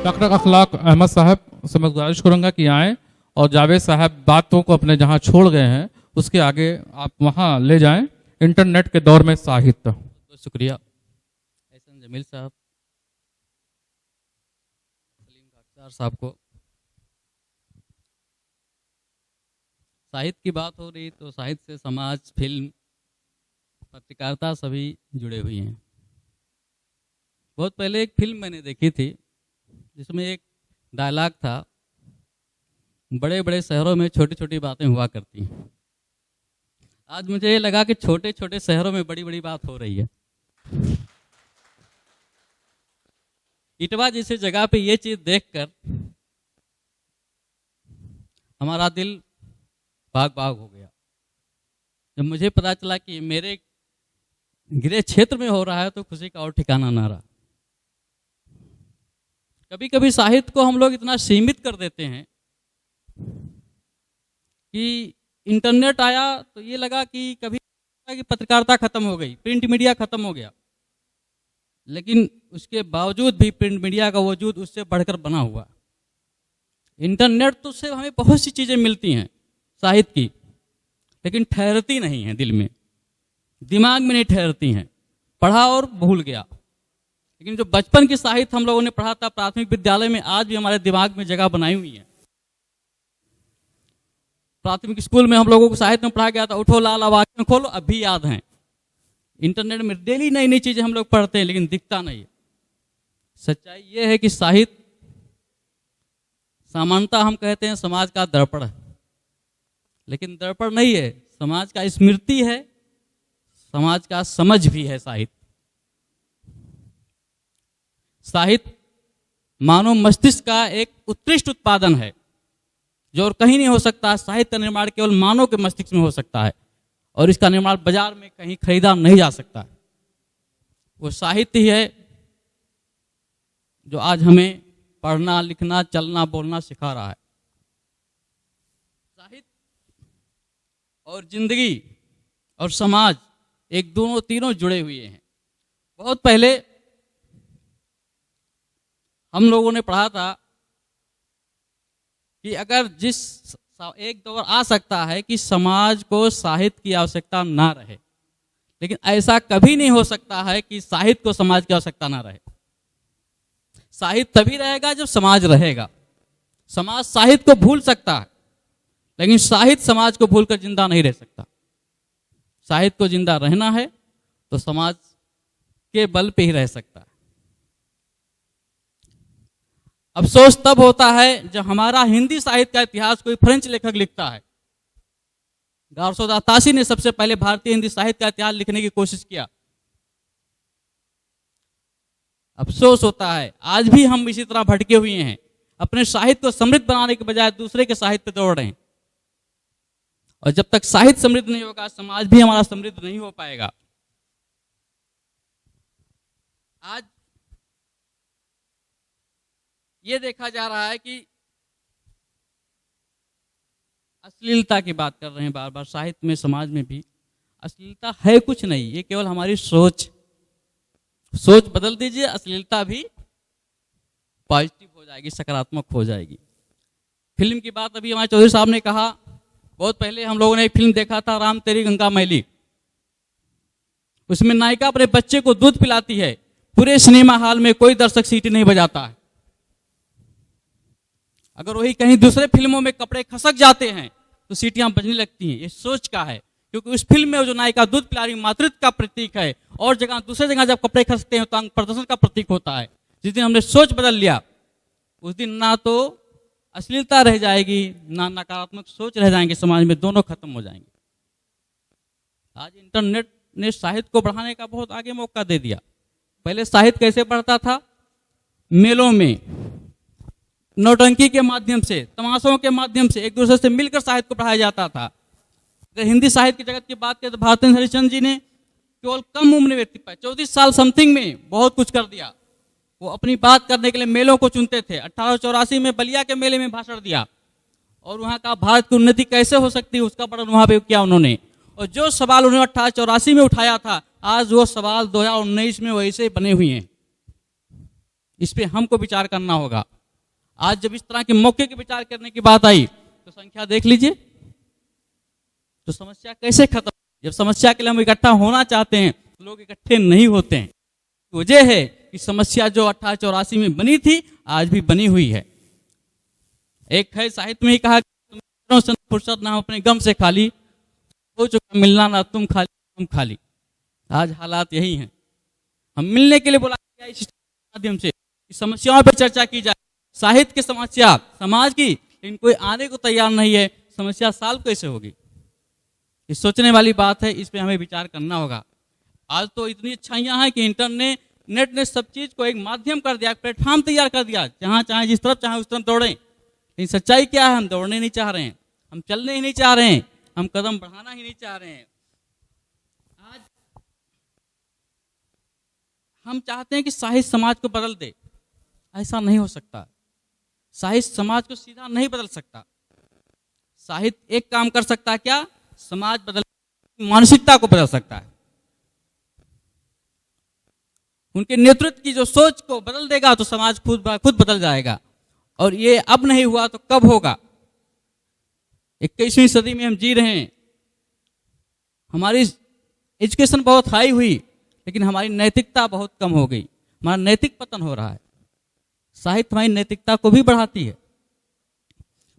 Doctor अखलाक अहमद साहब से मैं गुजारिश करूंगा कि आएँ और जावेद साहब बातों को अपने जहां छोड़ गए हैं उसके आगे आप वहां ले जाएं। इंटरनेट के दौर में साहित्य। तो शुक्रिया एहसन जमील साहब, सलीम खाकसार साहब को। साहित्य की बात हो रही तो साहित्य से समाज, फिल्म, पत्रकारिता सभी जुड़े हुए हैं। बहुत पहले एक फिल्म मैंने देखी थी जिसमें एक डायलॉग था, बड़े बड़े शहरों में छोटी छोटी बातें हुआ करती हैं। आज मुझे ये लगा कि छोटे छोटे शहरों में बड़ी बड़ी बात हो रही है। इटवा जैसी जगह पे ये चीज देखकर हमारा दिल बाग बाग हो गया। जब मुझे पता चला कि मेरे गृह क्षेत्र में हो रहा है तो खुशी का और ठिकाना ना रहा। कभी कभी साहित्य को हम लोग इतना सीमित कर देते हैं कि इंटरनेट आया तो ये लगा कि कभी कि पत्रकारिता खत्म हो गई, प्रिंट मीडिया खत्म हो गया। लेकिन उसके बावजूद भी प्रिंट मीडिया का वजूद उससे बढ़कर बना हुआ। इंटरनेट तो उससे हमें बहुत सी चीज़ें मिलती हैं साहित्य की, लेकिन ठहरती नहीं हैं दिल में, दिमाग में नहीं ठहरती हैं। पढ़ा और भूल गया। लेकिन जो बचपन की साहित्य हम लोगों ने पढ़ा था प्राथमिक विद्यालय में, आज भी हमारे दिमाग में जगह बनाई हुई है। प्राथमिक स्कूल में हम लोगों को साहित्य में पढ़ा गया था, उठो लाल अब आँखें खोलो, अभी याद हैं। इंटरनेट में डेली नई नई चीजें हम लोग पढ़ते हैं लेकिन दिखता नहीं है। सच्चाई ये है कि साहित्य सामान्यतः हम कहते हैं समाज का दर्पण है, लेकिन दर्पण नहीं है, समाज का स्मृति है, समाज का समझ भी है। साहित्य मानव मस्तिष्क का एक उत्कृष्ट उत्पादन है जो और कहीं नहीं हो सकता। साहित्य का निर्माण केवल मानव के मस्तिष्क में हो सकता है और इसका निर्माण बाजार में कहीं खरीदा नहीं जा सकता। वो साहित्य ही है जो आज हमें पढ़ना, लिखना, चलना, बोलना सिखा रहा है। साहित्य और जिंदगी और समाज एक दोनों तीनों जुड़े हुए हैं। बहुत पहले हम लोगों ने पढ़ा था कि अगर एक दौर आ सकता है कि समाज को साहित्य की आवश्यकता ना रहे, लेकिन ऐसा कभी नहीं हो सकता है कि साहित्य को समाज की आवश्यकता ना रहे। साहित्य तभी रहेगा जब समाज रहेगा। समाज साहित्य को भूल सकता है लेकिन साहित्य समाज को भूलकर जिंदा नहीं रह सकता। साहित्य को जिंदा रहना है तो समाज के बल पे ही रह सकता है। अफसोस तब होता है जब हमारा हिंदी साहित्य का इतिहास कोई फ्रेंच लेखक लिखता है। गारसोदा तासी ने सबसे पहले भारतीय हिंदी साहित्य का इतिहास लिखने की कोशिश किया। अफसोस होता है आज भी हम इसी तरह भटके हुए हैं, अपने साहित्य को समृद्ध बनाने के बजाय दूसरे के साहित्य पे दौड़ रहे हैं। और जब तक साहित्य समृद्ध नहीं होगा समाज भी हमारा समृद्ध नहीं हो पाएगा। आज ये देखा जा रहा है कि अश्लीलता की बात कर रहे हैं बार बार साहित्य में, समाज में भी। अश्लीलता है कुछ नहीं, ये केवल हमारी सोच बदल दीजिए, अश्लीलता भी पॉजिटिव हो जाएगी, सकारात्मक हो जाएगी। फिल्म की बात अभी हमारे चौधरी साहब ने कहा। बहुत पहले हम लोगों ने एक फिल्म देखा था, राम तेरी गंगा मैली। उसमें नायिका अपने बच्चे को दूध पिलाती है, पूरे सिनेमा हॉल में कोई दर्शक सीटी नहीं बजाता है। अगर वही कहीं दूसरे फिल्मों में कपड़े खसक जाते हैं तो सीटियां बजने लगती हैं। ये सोच का है, क्योंकि उस फिल्म में जो नायिका दूध पिला रही मातृत्व का प्रतीक है, और दूसरे जगह जब कपड़े खसकते हैं तो अंग प्रदर्शन का प्रतीक होता है। जिस दिन हमने सोच बदल लिया उस दिन ना तो अश्लीलता रह जाएगी ना नकारात्मक सोच रह जाएंगे, समाज में दोनों खत्म हो जाएंगे। आज इंटरनेट ने साहित्य को बढ़ाने का बहुत आगे मौका दे दिया। पहले साहित्य कैसे बढ़ता था? मेलों में, नौटंकी के माध्यम से, तमाशों के माध्यम से एक दूसरे से मिलकर साहित्य को पढ़ाया जाता था। अगर हिंदी साहित्य की जगत की बात करें तो भारतेंद्र हरिश्चंद्र जी ने केवल कम उम्र व्यक्ति पर 34 साल समथिंग में बहुत कुछ कर दिया। वो अपनी बात करने के लिए मेलों को चुनते थे। 1884 में बलिया के मेले में भाषण दिया और वहाँ का भारत की उन्नति कैसे हो सकती है उसका वर्णन वहाँ पे किया उन्होंने। और जो सवाल उन्होंने 1884 में उठाया था, आज वो सवाल 2019 में वैसे बने हुए हैं। इस पे हमको विचार करना होगा। आज जब इस तरह के मौके के विचार करने की बात आई तो संख्या देख लीजिए, तो समस्या कैसे खत्म। जब समस्या के लिए हम इकट्ठा होना चाहते हैं तो लोग इकट्ठे नहीं होते हैं। वजह है कि समस्या जो 1884 में बनी थी आज भी बनी हुई है। एक है साहित्य में ही कहा, फुर्सत ना हो अपने गम से खाली, हो चुका मिलना ना तुम खाली तुम खाली। आज हालात यही हैं। हम मिलने के लिए बुला गया इस माध्यम से, इस समस्याओं पर चर्चा की जाए। साहित्य की समस्या समाज की, लेकिन कोई आने को तैयार नहीं है। समस्या सॉल्व कैसे होगी, ये सोचने वाली बात है। इस पे हमें विचार करना होगा। आज तो इतनी अच्छाइयां हैं कि इंटरनेट ने सब चीज को एक माध्यम कर दिया, प्लेटफॉर्म तैयार कर दिया। जहां चाहे जिस तरफ चाहे उस तरफ दौड़ें। लेकिन सच्चाई क्या है, हम दौड़ने नहीं चाह रहे हैं, हम चलने ही नहीं चाह रहे हैं, हम कदम बढ़ाना ही नहीं चाह रहे हैं। आज हम चाहते हैं कि साहित्य समाज को बदल दे, ऐसा नहीं हो सकता। साहित्य समाज को सीधा नहीं बदल सकता। साहित्य एक काम कर सकता है, क्या? समाज बदल, मानसिकता को बदल सकता है। उनके नेतृत्व की जो सोच को बदल देगा तो समाज खुद बदल जाएगा। और ये अब नहीं हुआ तो कब होगा? 21वीं सदी में हम जी रहे हैं। हमारी एजुकेशन बहुत हाई हुई, लेकिन हमारी नैतिकता बहुत कम हो गई। हमारा नैतिक पतन हो रहा है। साहित्य हमारी नैतिकता को भी बढ़ाती है।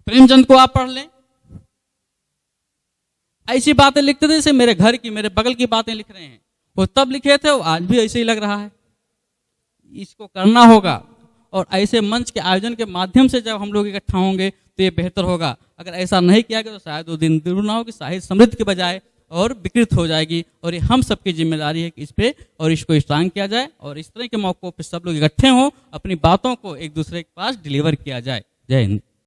प्रेमचंद को आप पढ़ लें, ऐसी बातें लिखते थे जैसे मेरे घर की, मेरे बगल की बातें लिख रहे हैं। वो तब लिखे थे, वो आज भी ऐसे ही लग रहा है। इसको करना होगा, और ऐसे मंच के आयोजन के माध्यम से जब हम लोग इकट्ठा होंगे तो ये बेहतर होगा। अगर ऐसा नहीं किया गया तो शायद वो दिन दूर ना हो कि साहित्य समृद्ध के बजाय और विकृत हो जाएगी। और ये हम सबकी जिम्मेदारी है कि इस पे और इसको स्ट्रांग किया जाए, और इस तरह के मौकों पर सब लोग इकट्ठे हों, अपनी बातों को एक दूसरे के पास डिलीवर किया जाए। जय हिंद।